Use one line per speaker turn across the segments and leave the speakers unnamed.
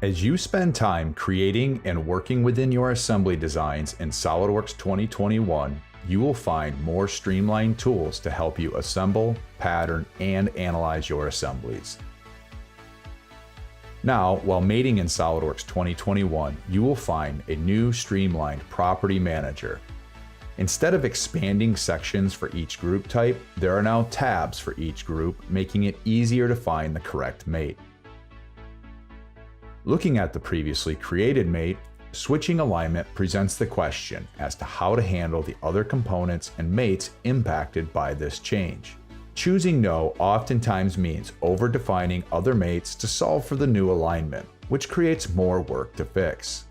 As you spend time creating and working within your assembly designs in SOLIDWORKS 2021, you will find more streamlined tools to help you assemble, pattern, and analyze your assemblies. Now, while mating in SOLIDWORKS 2021, you will find a new streamlined property manager. Instead of expanding sections for each group type, there are now tabs for each group, making it easier to find the correct mate. Looking at the previously created mate, switching alignment presents the question as to how to handle the other components and mates impacted by this change. Choosing no oftentimes means over-defining other mates to solve for the new alignment, which creates more work to fix.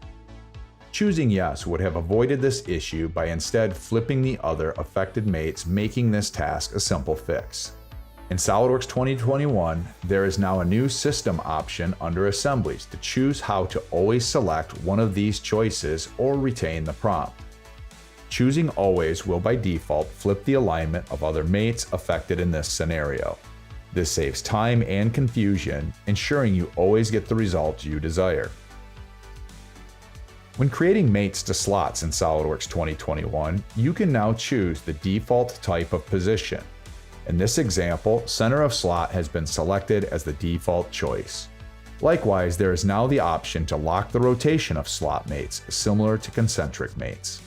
Choosing yes would have avoided this issue by instead flipping the other affected mates, making this task a simple fix. In SOLIDWORKS 2021, there is now a new system option under Assemblies to choose how to always select one of these choices or retain the prompt. Choosing always will by default flip the alignment of other mates affected in this scenario. This saves time and confusion, ensuring you always get the results you desire. When creating mates to slots in SOLIDWORKS 2021, you can now choose the default type of position. In this example, center of slot has been selected as the default choice. Likewise, there is now the option to lock the rotation of slot mates, similar to concentric mates.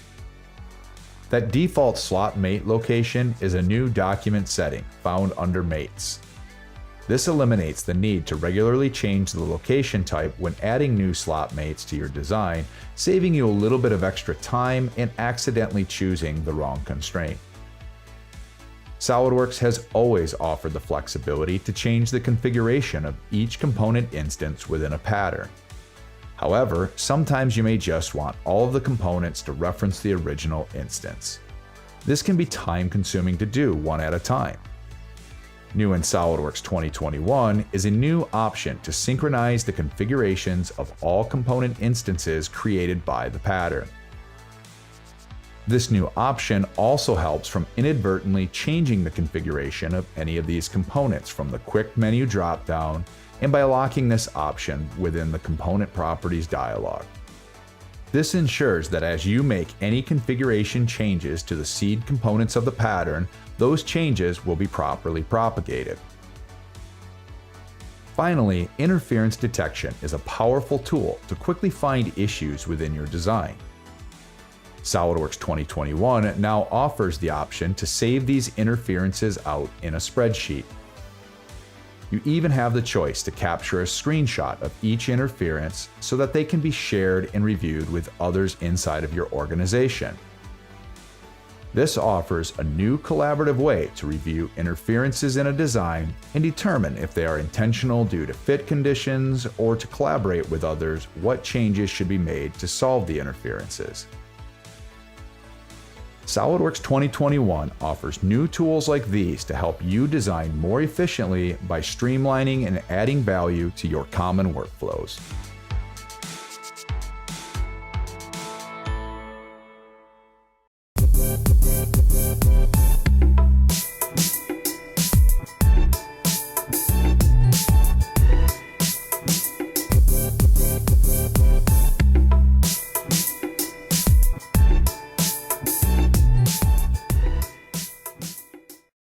That default slot mate location is a new document setting found under Mates. This eliminates the need to regularly change the location type when adding new slot mates to your design, saving you a little bit of extra time and accidentally choosing the wrong constraint. SOLIDWORKS has always offered the flexibility to change the configuration of each component instance within a pattern. However, sometimes you may just want all of the components to reference the original instance. This can be time-consuming to do one at a time. New in SOLIDWORKS 2021 is a new option to synchronize the configurations of all component instances created by the pattern. This new option also helps from inadvertently changing the configuration of any of these components from the quick menu dropdown and by locking this option within the Component Properties dialog. This ensures that as you make any configuration changes to the seed components of the pattern, those changes will be properly propagated. Finally, interference detection is a powerful tool to quickly find issues within your design. SOLIDWORKS 2021 now offers the option to save these interferences out in a spreadsheet. You even have the choice to capture a screenshot of each interference so that they can be shared and reviewed with others inside of your organization. This offers a new collaborative way to review interferences in a design and determine if they are intentional due to fit conditions, or to collaborate with others what changes should be made to solve the interferences. SOLIDWORKS 2021 offers new tools like these to help you design more efficiently by streamlining and adding value to your common workflows.